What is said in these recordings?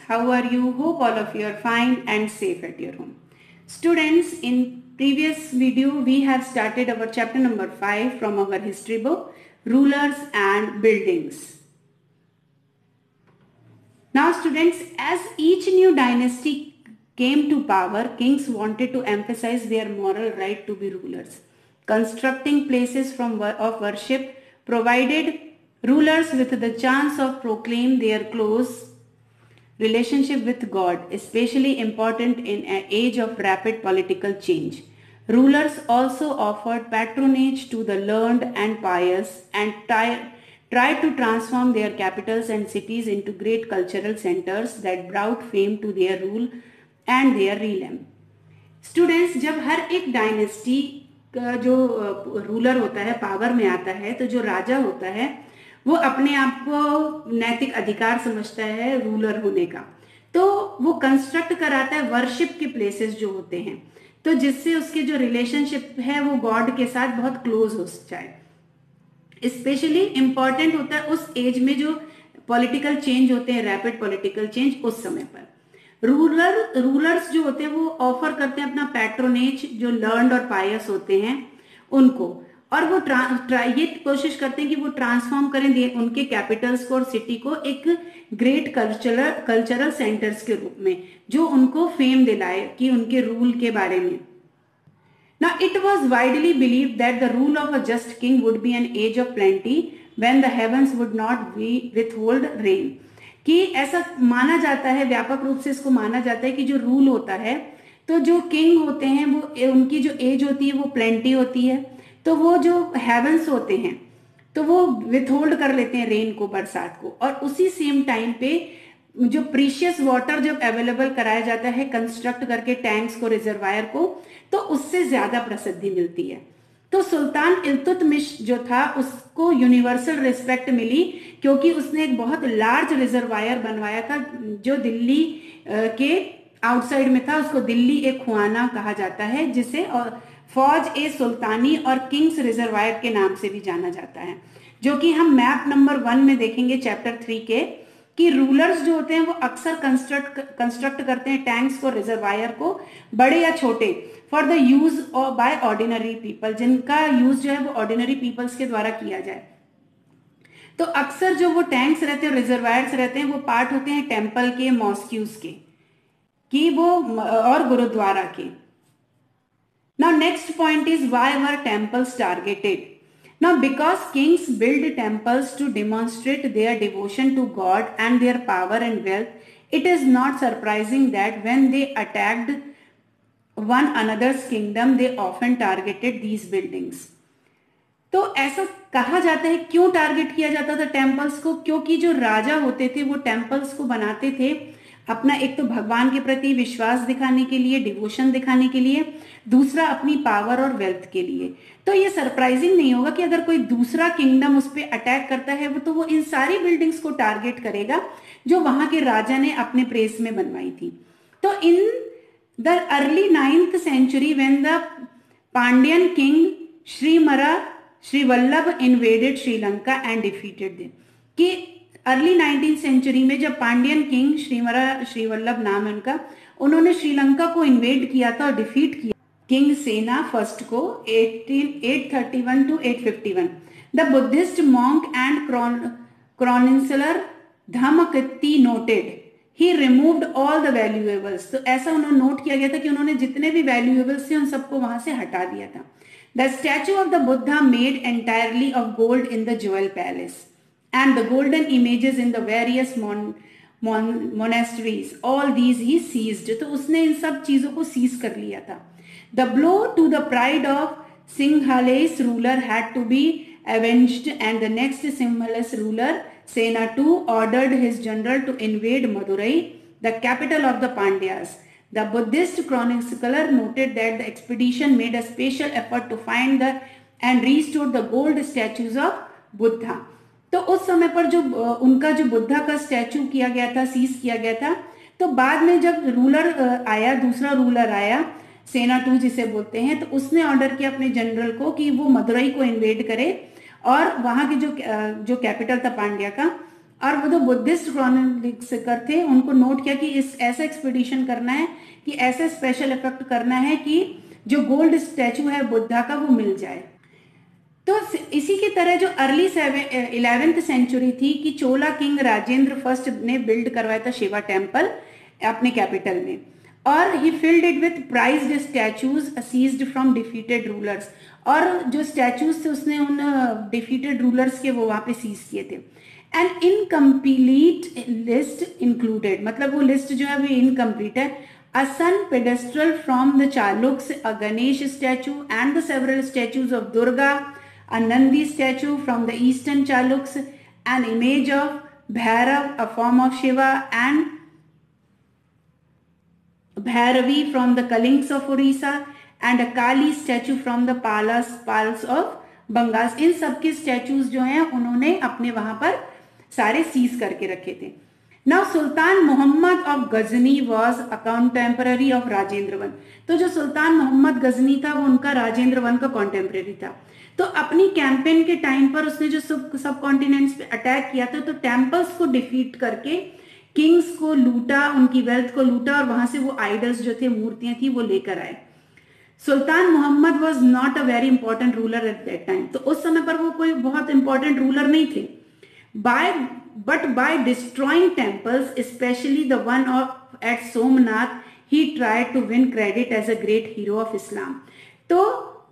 how are you? Hope all of you are fine and safe at your home. Students, in previous video we have started our chapter number 5 from our history book, Rulers and Buildings. Now students, as each new dynasty came to power, kings wanted to emphasize their moral right to be rulers. Constructing places of worship provided rulers with the chance of proclaim their close relationship with God, especially important in an age of rapid political change. Rulers also offered patronage to the learned and pious and tried to transform their capitals and cities into great cultural centers that brought fame to their rule and their realm. Students, जब हर एक dynasty का जो ruler होता है power में आता है, तो जो राजा होता है वो अपने आप को नैतिक अधिकार समझता है रूलर होने का, तो वो कंस्ट्रक्ट कराता है वर्शिप के प्लेसेस जो होते हैं, तो जिससे उसके जो रिलेशनशिप है वो गॉड के साथ बहुत क्लोज हो जाए. स्पेशली इंपॉर्टेंट होता है उस एज में जो पॉलिटिकल चेंज होते हैं, रैपिड पॉलिटिकल चेंज, उस समय पर रूलर्स जो होते हैं वो ऑफर करते हैं अपना पैट्रोनेज जो लर्नड और पायस होते हैं उनको, और वो ये कोशिश करते हैं कि वो ट्रांसफॉर्म करें उनके कैपिटल्स को और सिटी को एक ग्रेट कल्चरल सेंटर्स के रूप में, जो उनको फेम दिलाए कि उनके रूल के बारे में. Now it was widely believed that the rule of a just king would be an age of plenty when the heavens would not be withhold rain. कि ऐसा माना जाता है, व्यापक रूप से इसको माना जाता है कि जो रूल होता है, तो जो किंग होते हैं वो उनकी जो एज होती है वो प्लेंटी होती है, तो वो जो हेवंस होते हैं तो वो विथहोल्ड कर लेते हैं रेन को, बरसात को, और उसी सेम टाइम पे जो प्रीशियस वाटर जब अवेलेबल कराया जाता है कंस्ट्रक्ट करके टैंक्स को, रिजर्वायर को, तो उससे ज्यादा प्रसिद्धि मिलती है. तो सुल्तान इल्तुतमिश जो था उसको यूनिवर्सल रिस्पेक्ट मिली क्योंकि उसने एक बहुत लार्ज रिजर्वायर बनवाया था जो दिल्ली के आउटसाइड में था. उसको दिल्ली ए खुआना कहा जाता है, जिसे फौज ए सुल्तानी और किंग्स रिजर्वायर के नाम से भी जाना जाता है, जो कि हम मैप नंबर 1 में देखेंगे चैप्टर 3 के, कि रूलर्स जो होते हैं वो अक्सर कंस्ट्रक्ट करते हैं टैंक्स को, रिजर्वायर को, बड़े या छोटे, for the use by ordinary people, जिनका यूज जो है वो ऑर्डिनरी पीपल्स के द्वारा किया जाए. तो अक्सर जो वो टैंक्स रहते हैं, रिजर्वायर्स रहते हैं, वो पार्ट होते हैं टेम्पल के, मॉस्क्यूज के, कि वो और गुरुद्वारा के. Now next point is, why were temples targeted? Now because kings built temples to demonstrate their devotion to God and their power and wealth, it is not surprising that when they attacked one another's kingdom, they often targeted these buildings. तो ऐसा कहा जाता है, क्यों target किया जाता था temples को? क्योंकि जो राजा होते थे वो टेम्पल्स को बनाते थे अपना एक तो भगवान के प्रति विश्वास दिखाने के लिए, डिवोशन दिखाने के लिए, दूसरा अपनी पावर और वेल्थ के लिए. तो ये सरप्राइजिंग नहीं होगा कि अगर कोई दूसरा किंगडम उस पर अटैक करता है तो वो इन सारी बिल्डिंग्स को टारगेट करेगा जो वहां के राजा ने अपने प्रेस में बनवाई थी. तो in the early 9th century when the Pandyan king Srivallabha invaded Sri Lanka and defeated them, कि अर्ली 19th century में जब पांड्यन किंग श्रीवल्लभ नाम है उनका, उन्होंने श्रीलंका को इन्वेड किया था और डिफीट किया किंग सेना फर्स्ट को 831 to 851. The Buddhist monk and chronicler Dhammakitti noted he removed all the valuables. तो ऐसा उन्होंने नोट किया गया था कि उन्होंने जितने भी वैल्यूएबल्स थे उन सबको वहां से हटा दिया था. The statue of the Buddha made entirely of gold in the jewel palace and the golden images in the various monasteries, all these he seized. तो उसने इन सब चीजों को सीज कर लिया था. The blow to the pride of Sinhalese ruler had to be avenged, and the next Sinhalese ruler Sena II ordered his general to invade Madurai, the capital of the Pandyas. The Buddhist chronicler noted that the expedition made a special effort to find and restore the gold statues of Buddha. तो उस समय पर जो उनका जो बुद्धा का statue किया गया था, सीज किया गया था, तो बाद में जब रूलर आया, दूसरा रूलर आया, सेना 2 जिसे बोलते हैं, तो उसने ऑर्डर किया अपने जनरल को कि वो मदुरई को इन्वेड करे और वहां की जो कैपिटल था पांड्या का, और वो जो बुद्धिस्ट क्रॉनिकलर थे उनको नोट किया कि इस ऐसा एक्सपीडिशन करना है कि ऐसे स्पेशल इफेक्ट करना है कि जो गोल्ड स्टैचू है बुद्धा का वो मिल जाए। तो इसी की तरह जो अर्ली 11th सेंचुरी थी कि चोला किंग राजेंद्र फर्स्ट ने बिल्ड करवाया था शिवा टेम्पल अपने कैपिटल में, और he filled it with prized statues seized from defeated rulers, और जो स्टैचूज थे उसने उन डिफीटेड रूलर्स के वो वहां पे सीज किए थे। एंड इनकम्प्लीट लिस्ट इंक्लूडेड, मतलब वो लिस्ट जो है वो इनकम्प्लीट है, a sun pedestal from the Chaluks, a Ganesh statue and the several statues of Durga, a Nandi statue from the eastern Chaluks, an image of Bhairav, a form of Shiva, and Bhairavi from the Kalings of Orissa, and a Kali statue from the Pals of Bangas. इन सबके statues जो हैं उन्होंने अपने वहां पर सारे seize करके रखे थे। Now Sultan Mohammad of Ghazni was a contemporary of Rajendra one. तो जो सुल्तान मोहम्मद गजनी था वो उनका राजेंद्र वन का कॉन्टेम्पररी था। तो अपनी कैंपेन के टाइम पर उसने जो सब कॉन्टिनेंट्स पे अटैक किया था, तो टेम्पल्स को डिफीट करके किंग्स को लूटा, उनकी वेल्थ को लूटा, और वहां से वो आइडल्स जो थे, मूर्तियां थी, वो लेकर आए। Sultan Mohammed was not a very important ruler at that time. तो उस समय पर वो कोई बहुत इंपॉर्टेंट रूलर नहीं थे। But by destroying temples, especially the one at Somnath, he tried to win credit as a great hero of Islam. तो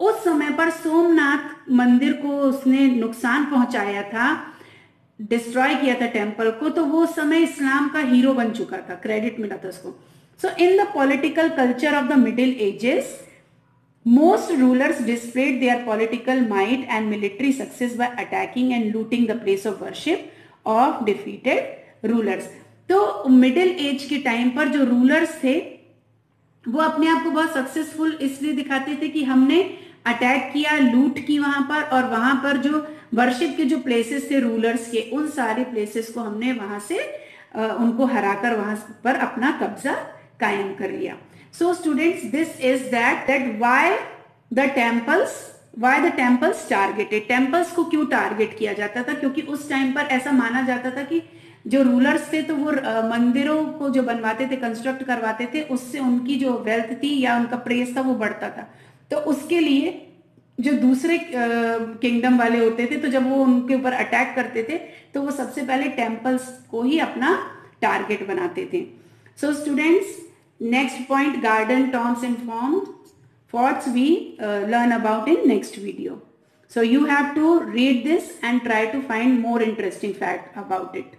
उस समय पर सोमनाथ मंदिर को उसने नुकसान पहुंचाया था, डिस्ट्रॉय किया था टेम्पल को, तो वो उस समय इस्लाम का हीरो बन चुका था, क्रेडिट मिला था उसको। So in the political culture of the middle ages, most rulers displayed their political might and military success by attacking and looting the place of worship of defeated rulers. तो middle age के time पर जो rulers थे वो अपने आप को बहुत सक्सेसफुल इसलिए दिखाते थे कि हमने अटैक किया, लूट की वहां पर, और वहां पर जो वर्शिप के जो प्लेसेस थे रूलर्स के, उन सारे प्लेसेस को हमने वहां से उनको हराकर वहां पर अपना कब्जा कायम कर लिया। So students, this is that why the temples targeted, temples को क्यों टारगेट किया जाता था? क्योंकि उस टाइम पर ऐसा माना जाता था कि जो रूलर्स थे तो वो मंदिरों को जो बनवाते थे, कंस्ट्रक्ट करवाते थे, उससे उनकी जो वेल्थ थी या उनका प्रेस था वो बढ़ता था। तो उसके लिए जो दूसरे किंगडम वाले होते थे, तो जब वो उनके ऊपर अटैक करते थे तो वो सबसे पहले टेम्पल्स को ही अपना टारगेट बनाते थे। So students, next point, garden tombs and forts we learn about in next video. So you have to read this and try to find more interesting fact about it.